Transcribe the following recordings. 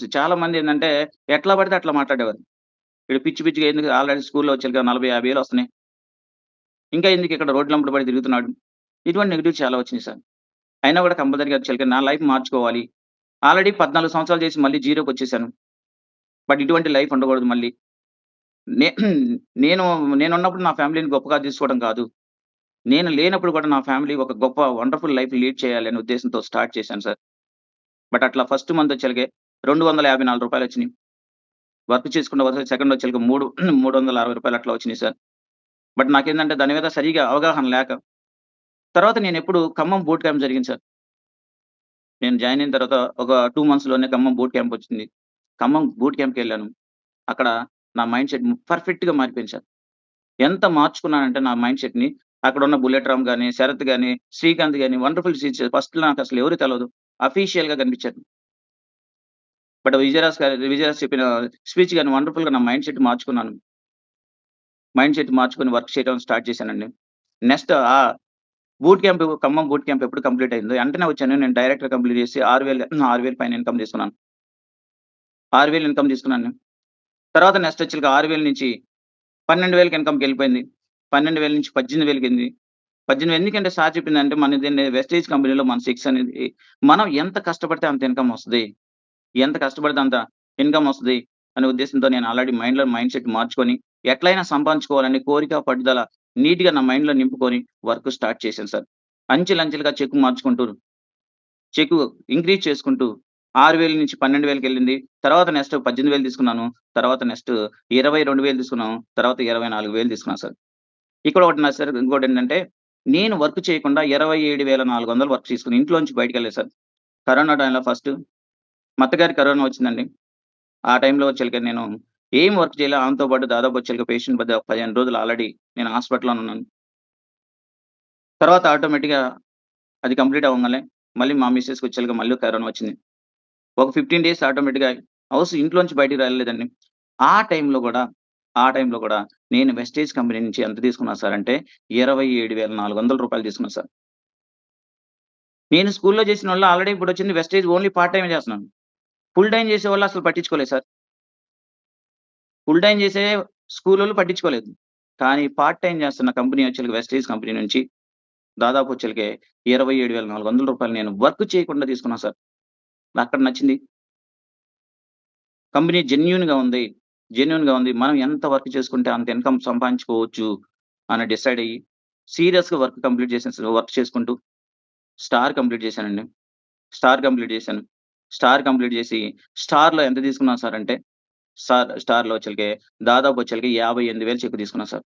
Friends చాలామంది ఏందంటే, ఎట్లా పడితే అట్లా మాట్లాడేవారు. ఈడు పిచ్చి పిచ్చిగా ఎందుకు ఆల్రెడీ స్కూల్‌లో వచ్చాక 40, 50 వేలు వస్తున్నాయి. ఇంకా ఎందుకు ఇక్కడ రోడ్లెంబట పడి తిరుగుతున్నాడు. ఇటువంటి నెగెటివ్స్ చాలా వచ్చినాయి సార్. అయినా కూడా కంపల్సరీగా యాక్చువల్‌గా నా లైఫ్ మార్చుకోవాలి. ఆల్రెడీ 14 సంవత్సరాలు చేసి మళ్ళీ జీరోకొచ్చేసాను. బట్ ఇటువంటి లైఫ్ ఉండకూడదు మళ్ళీ. నే నేను నేనున్నప్పుడు నా ఫ్యామిలీని గొప్పగా తీసుకోవడం కాదు. నేను లేనప్పుడు కూడా నా ఫ్యామిలీ ఒక గొప్ప వండర్‌ఫుల్ లైఫ్ లీడ్ చేయాలి అనే ఉద్దేశంతో స్టార్ట్ చేశాను సార్. బట్ అట్లా ఫస్ట్ మంత్ వచ్చేలకే రూ. 254 వచ్చినియి. వర్క్ చేసుకున్న వరకు సెకండ్ వచ్చేలకి 360 అట్లా వచ్చినియి సార్. బట్ నాకేందంటే దాని మీద సరిగ్గా అవగాహన లేక, తర్వాత నేనెప్పుడు ఖమ్మం బూట్ క్యాంప్ జరిగింది సార్. నేను జాయిన్ అయిన తర్వాత ఒక 2 మంత్స్‌లోనే ఖమ్మం బూట్ క్యాంప్ వచ్చింది. ఖమ్మం బూట్ క్యాంప్‌కెళ్ళాను. అక్కడ నా మైండ్ సెట్ పర్ఫెక్ట్‌గా మారిపోయింది సార్. ఎంత మార్చుకున్నానంటే నా మైండ్ సెట్‌ని, అక్కడున్న బుల్లెట్ రామ్ గాని, శరత్ గాని, శ్రీకాంత్ గాని వండర్‌ఫుల్ టీచర్స్ ఫస్ట్‌లో నాకసలు ఎవరు తెలవదు. అఫీషియల్‌గా కనిపించారు. బట్ విజయరాజ్ చెప్పిన స్పీచ్ గాని వండర్‌ఫుల్‌గా నా మైండ్ సెట్ మార్చుకున్నాను. మైండ్ సెట్ మార్చుకొని వర్క్ చేయడం స్టార్ట్ చేశానండి. Next boot camp Khammam boot camp ఎప్పుడు కంప్లీట్ అయిందో వెంటనే వచ్చాను. నేను డైరెక్ట్‌గా కంప్లీట్ చేసి 6,000 పైన ఇన్‌కమ్ తీసుకున్నాను. 6,000 ఇన్‌కమ్ తీసుకున్నాను. తర్వాత నెక్స్ట్ వచ్చేలకి 6,000 నుంచి 12,000కి ఇన్‌కమ్‌కెళ్ళిపోయింది. 12,000 నుంచి 18,000కెళ్ళింది. 18,000 ఎందుకంటే సార్ చెప్పిందంటే మనదేంటి వెస్టేజ్ కంపెనీలో మన 6 అనేది మనం ఎంత కష్టపడితే అంత ఇన్‌కమ్ వస్తది. ఎంత కష్టపడితే అంత ఇన్‌కమ్ వస్తది అనే ఉద్దేశంతో నేను ఆల్రెడీ మైండ్ సెట్ మార్చుకొని ఎట్లైనా సంపాదించుకోవాలని కోరిక, పట్టుదల నీట్‌గా నా మైండ్‌లో నింపుకొని వర్క్ స్టార్ట్ చేశాను సార్. అంచెలంచెలుగా చెక్ మార్చుకుంటూ, చెక్ ఇంక్రీజ్ చేసుకుంటూ 6,000 నుంచి 12,000కెళ్ళింది. తర్వాత నెక్స్ట్ 18,000 తీసుకున్నాను. తర్వాత నెక్స్ట్ 22,000 తీసుకున్నాను. తర్వాత 24,000 తీసుకున్నాను సార్. ఇక్కడ ఒకటి నా సార్ ఇంకోటేంటంటే, నేను వర్క్ చేయకుండా 27,400 వర్క్ తీసుకొని ఇంట్లోంచి బయటికెళ్ళలేదు సార్. కరోనా టైంలో ఫస్ట్ మా అత్తగారికి కరోనా వచ్చిందండి. ఆ టైంలో వచ్చేలకి నేను ఏం వర్క్ చేయలే. ఆమెతో పాటు దాదాపు వచ్చేలకి పేషెంట్ 15 రోజులు ఆల్రెడీ నేను హాస్పిటల్‌లోనే ఉన్నాను. తర్వాత ఆటోమేటిక్‌గా అది కంప్లీట్ అవ్వంగానే మళ్ళీ మా మిసెస్‌కొచ్చేలకి మళ్ళీ కరోనా వచ్చింది. ఒక 15 డేస్ ఆటోమేటిక్‌గా ఇంట్లోంచి బయటికి రాలేదండి. ఆ టైంలో గూడా, ఆ టైంలో గూడా నేను వెస్టేజ్ కంపెనీ నుంచి ఎంత తీసుకున్నా సార్ అంటే రూ. 27,400 తీసుకున్నా సార్. నేను స్కూల్‌లో చేసినోళ్ళు ఆల్రెడీ ఇప్పుడొచ్చింది వెస్టేజ్ ఓన్లీ పార్ట్ టైమే చేస్తున్నాను. ఫుల్ టైమ్ చేసేవాళ్ళు అసలు పట్టించుకోలేదు సార్. ఫుల్ టైమ్ చేసే స్కూలోళ్ళు పట్టించుకోలేదు. కానీ పార్ట్ టైమ్ చేస్తున్న కంపెనీ వచ్చేలకి వెస్టేజ్ కంపెనీ నుంచి దాదాపు వచ్చేలకి రూ. 27,400 నేను వర్క్ చేయకుండా తీసుకున్నా సార్. నాకక్కడ నచ్చింది. కంపెనీ జెన్యూన్‌గా ఉంది. మనం ఎంత వర్క్ చేసుకుంటే అంత ఇన్‌కమ్ సంపాదించుకోవచ్చు అని డిసైడ్ అయ్యి, సీరియస్‌గా వర్క్ చేసుకుంటూ స్టార్ కంప్లీట్ చేశానండి. స్టార్ కంప్లీట్ చేశాను. స్టార్ కంప్లీట్ చేసి స్టార్‌లో ఎంత తీసుకున్నాను సార్ అంటే, స్టార్‌లో వచ్చేలకి దాదాపు వచ్చేలకి 58,000 చెక్ తీసుకున్నా సార్.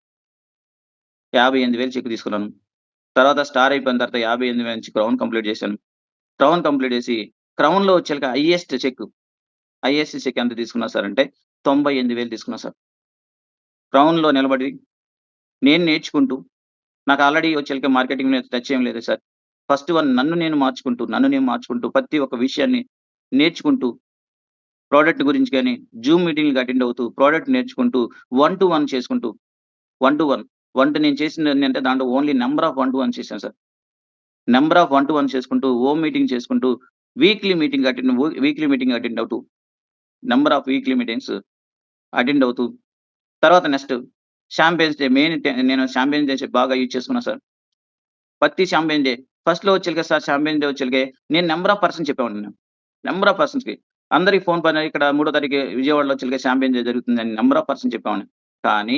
58,000 చెక్ తీసుకున్నాను. తర్వాత స్టార్ అయిపోయిన తర్వాత 58,000 నుంచి క్రౌన్ కంప్లీట్ చేశాను. క్రౌన్ కంప్లీట్ చేసి క్రౌన్‌లో వచ్చేలకి హైయెస్ట్ చెక్ ఎంత తీసుకున్నా సార్ అంటే 98,000 తీసుకున్నా సార్. క్రౌన్‌లో నిలబడి నేను నేర్చుకుంటూ నాకు ఆల్రెడీ వచ్చేలకి మార్కెటింగ్ మీద టచ్ ఏం లేదు సార్. ఫస్ట్ వన్ నన్ను నేను మార్చుకుంటూ ప్రతి ఒక్క విషయాన్ని నేర్చుకుంటూ, ప్రొడక్ట్ గురించి గాని, జూమ్ మీటింగ్‌లకి అటెండ్ అవుతూ, ప్రొడక్ట్ నేర్చుకుంటూ, వన్ టు వన్ చేసుకుంటూ, వన్ టు వన్. నేను చేసిందేంటంటే దాంట్లో only number of one to one చేశాను sir. Number of one to one చేసుకుంటూ, హోమ్ మీటింగ్ చేసుకుంటూ, వీక్లీ మీటింగ్ అటెండ్ అవుతూ, number of weekly meetings attend అవుతూ, తర్వాత నెక్స్ట్ షాంపియన్స్ డే నేను షాంపియన్స్ డే బాగా యూజ్ చేసుకున్నా సార్. ప్రతి షాంపియన్ డే ఫస్ట్‌లో వచ్చేలకే సార్ షాంపియన్ డే వచ్చేలకే నేను నంబర్ ఆఫ్ పర్సన్స్ చెప్పేవాడిని నేను. నంబర్ ఆఫ్ పర్సన్స్‌కి. అందరికి ఫోన్ పని ఇక్కడ మూడో తారీఖు విజయవాడలో వచ్చేలకే షాంపియన్ డే జరుగుతుందని నంబర్ ఆఫ్ పర్సన్స్ చెప్పేవాడిని. కానీ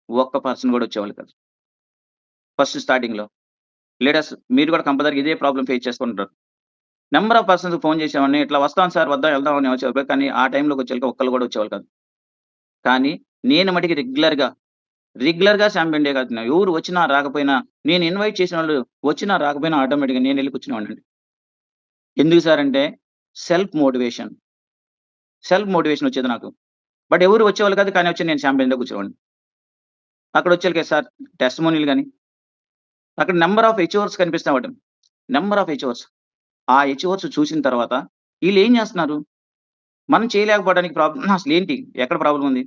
ఒక్క పర్సన్ కూడా వచ్చేవాళ్ళు కాదు. ఫస్ట్ స్టార్టింగ్‌లో. లీడర్స్ మీరు కూడా కంపల్సరీగా ఇదే ప్రాబ్లమ్ ఫేస్ చేస్తుంటారు. నంబర్ ఆఫ్ పర్సన్స్‌కి ఫోన్ చేసేవాడిని. ఇట్లా వస్తాను సార్ వద్దాం వెళ్దాం అని వచ్చేవారు. కానీ ఆ టైంలోకి వచ్చేలకే ఒక్కళ్ళు కూడా వచ్చేవాళ్ళు కాదు. కానీ నేను మటికి రెగ్యులర్‌గా షాంపియన్ డే కాదు. ఎవరు వచ్చినా రాకపోయినా నేను ఇన్వైట్ చేసినోళ్ళు వచ్చినా రాకపోయినా ఆటోమేటిక్‌గా నేనెళ్లి కూర్చునేవాడినండి. ఎందుకు సార్ అంటే సెల్ఫ్ మోటివేషన్. సెల్ఫ్ మోటివేషన్ వచ్చేది నాకు. బట్ ఎవరు వచ్చేవాళ్ళు కాదు. కానీ వచ్చి నేను షాంపియన్ డే కూర్చునేవాడిని. అక్కడొచ్చేలకే సార్ టెస్టిమోనీలు గాని, అక్కడ నంబర్ ఆఫ్ హెచ్ఓర్స్ కనిపిస్తావాడు. నంబర్ ఆఫ్ హెచ్ఓర్స్. ఆ హెచ్ఓర్స్ చూసిన తర్వాత ఈళ్ళేం జేస్తున్నారు? మనం చేయలేకపోవడానికి అసలేంటి? ఎక్కడ ప్రాబ్లమ్ ఉంది?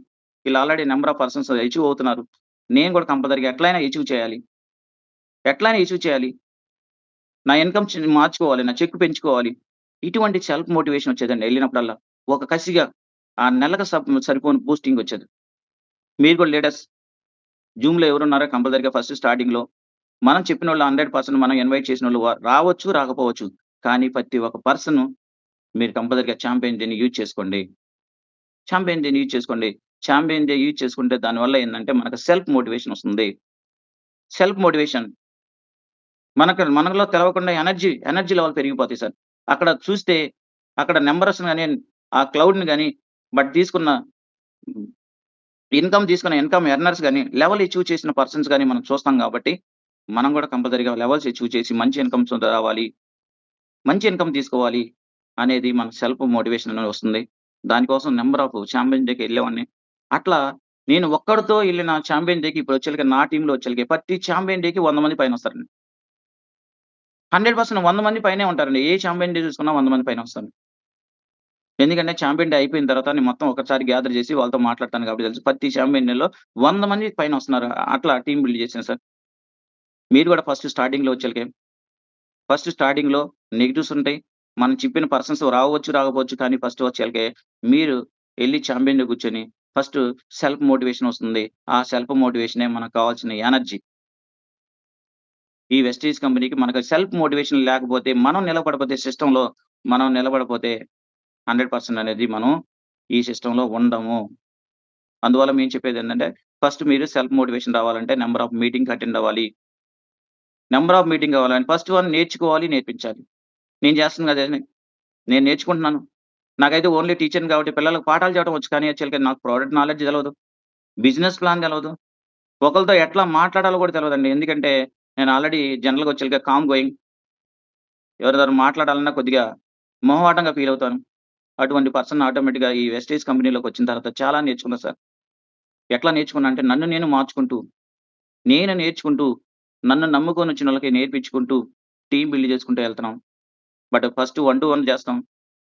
వీళ్ళు already number of persons achieve అవుతున్నారు. నేను కూడా కంపల్సరీగా ఎట్లైనా అచీవ్ చేయాలి. ఎట్లైనా అచీవ్ చేయాలి. నా ఇన్‌కమ్ మార్చుకోవాలి. నా చెక్ పెంచుకోవాలి. ఇటువంటి సెల్ఫ్ మోటివేషన్ వచ్చేదండి ఎళ్ళినప్పుడల్లా. ఒక కసిగా ఆ నెలకు సరిపోను బూస్టింగొచ్చేది. మీరు కూడా లీడర్స్ జూమ్‌లో ఎవరున్నారో కంపల్సరీగా ఫస్ట్ స్టార్టింగ్‌లో మనం చెప్పినోళ్ళు 100% మనం ఇన్వైట్ చేసినోళ్ళు రావచ్చు, రాకపోవచ్చు. కానీ ప్రతి ఒక్క పర్సను మీరు కంపల్సరీగా చాంపియన్ డేని యూజ్ చేసుకోండి. చాంపియన్ డేని యూజ్ చేసుకోండి. చాంపియన్ డే యూజ్ చేసుకుంటే దానివల్ల ఏందంటే మనకు సెల్ఫ్ మోటివేషన్ వస్తుంది. సెల్ఫ్ మోటివేషన్ మనలో తెలవకుండా ఎనర్జీ లెవెల్ పెరిగిపోతాయి సార్. అక్కడ చూస్తే అక్కడ నంబర్స్‌ని గాని, ఆ క్లౌడ్‌ని గాని, తీసుకున్న ఇన్‌కమ్ ఎర్నర్స్ గాని, లెవెల్ అచీవ్ చేసిన పర్సన్స్ గాని మనం చూస్తాం కాబట్టి, మనం గూడా కంపల్సరీగా లెవెల్స్ అచీవ్ చేసి మంచి ఇన్‌కమ్స్ రావాలి. మంచి ఇన్‌కమ్ తీసుకోవాలి అనేది మన సెల్ఫ్ మోటివేషన్ అనేది వస్తుంది. దానికోసం నంబర్ ఆఫ్ చాంపియన్ డేకి ఎళ్ళేవాడిని. అట్లా నేను ఒక్కడితో ఎళ్ళిన చాంపియన్ డేకి ఇప్పుడొచ్చేలకి నా టీమ్‌లో వచ్చేలకి ప్రతి చాంపియన్ డేకి 100 మంది పైనొస్తారండి. 100% 100 మంది పైనే ఉంటారండి. ఏ చాంపియన్ డే చూసుకున్నా 100 మంది పైనొస్తారు. ఎందుకంటే చాంపియన్ డే అయిపోయిన తర్వాత నేను మొత్తం ఒకసారి గ్యాదర్ చేసి వాళ్ళతో మాట్లాడతాను కాబట్టి తెలుసు. ప్రతి చాంపియన్ డేలో 100 మంది పైనొస్తున్నారు. అట్లా టీమ్ బిల్డ్ చేశాను సార్. మీరు కూడా ఫస్ట్ స్టార్టింగ్‌లో నెగెటివ్స్ ఉంటాయి. మనం చెప్పిన పర్సన్స్ రావచ్చు, రాకపోవచ్చు. కానీ ఫస్ట్ వచ్చేలకే మీరు ఎళ్లి చాంపియన్‌లో కూర్చొని ఫస్ట్ సెల్ఫ్ మోటివేషన్ వస్తుంది. ఆ సెల్ఫ్ మోటివేషనే మనకు కావాల్సిన ఎనర్జీ. ఈ వెస్టీజ్ కంపెనీకి మనకు సెల్ఫ్ మోటివేషన్ లేకపోతే మనం నిలబడపోతే 100% అనేది మనం ఈ సిస్టమ్‌లో ఉండము. అందువల్ల మేము చెప్పేదేంటంటే ఫస్ట్ మీరు సెల్ఫ్ మోటివేషన్ రావాలంటే నంబర్ ఆఫ్ మీటింగ్‌కి అటెండ్ అవ్వాలి. నంబర్ ఆఫ్ మీటింగ్ అవ్వాలని ఫస్ట్ వన్ నేర్చుకోవాలి, నేర్పించాలి. నేను చేస్తుంది అదే. నేను నేర్చుకుంటున్నాను. నాకైతే ఓన్లీ టీచర్‌ని కాబట్టి పిల్లలకి పాఠాలు చెప్పడం వచ్చు. కానీ యాక్చువల్‌గా నాకు ప్రొడక్ట్ నాలెడ్జ్ తెలవదు. బిజినెస్ ప్లాన్ తెలవదు. ఒకళ్ళతో ఎట్లా మాట్లాడాలో కూడా తెలవదండి. ఎందుకంటే నేను ఆల్రెడీ జనరల్‌గా వచ్చేలకే కామ్ గోయింగ్. ఎవరితోని మాట్లాడాలన్నా కొద్దిగా మొహమాటంగా ఫీల్ అవుతాను. అటువంటి పర్సన్ ఆటోమేటిక్‌గా ఈ వెస్టీజ్ కంపెనీలోకొచ్చిన తర్వాత చాలా నేర్చుకున్నా సార్. ఎట్లా నేర్చుకున్నా అంటే నన్ను నేను మార్చుకుంటూ, నేను నేర్చుకుంటూ, నన్ను నమ్ముకొనొచ్చినోళ్ళకి నేర్పించుకుంటూ, టీమ్ బిల్డ్ చేసుకుంటూ ఎళ్తున్నాం. ఫస్ట్ 1-1 చేస్తాం.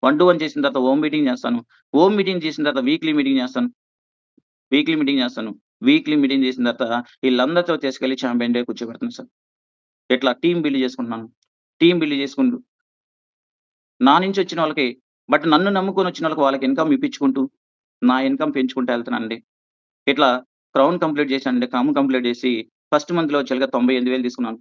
1-1 చేసిన తర్వాత హోమ్ మీటింగ్ చేస్తాను. హోమ్ మీటింగ్ చేసిన తర్వాత వీక్లీ మీటింగ్ చేస్తాను. వీక్లీ మీటింగ్ చేస్తాను. వీక్లీ మీటింగ్ చేసిన తర్వాత ఈళ్ళందరితో తీసుకెళ్ళి చాంపియన్ డే కూర్చోబెడతాను సార్. ఇట్లా టీమ్ బిల్డ్ చేసుకుంటున్నాను. టీమ్ బిల్డ్ చేసుకుంటూ నా నుంచొచ్చినోళ్ళకి నన్ను నమ్ముకొనొచ్చినోళ్ళకి వాళ్ళకి ఇన్‌కమ్ ఇప్పించుకుంటూ, నా ఇన్‌కమ్ పెంచుకుంటూ ఎళ్తున్నానండి. ఇట్లా క్రౌన్ కంప్లీట్ చేశానండి. క్రౌన్ కంప్లీట్ చేసి ఫస్ట్ మంత్‌లో యాక్చువల్‌గా 98,000 తీసుకున్నాను.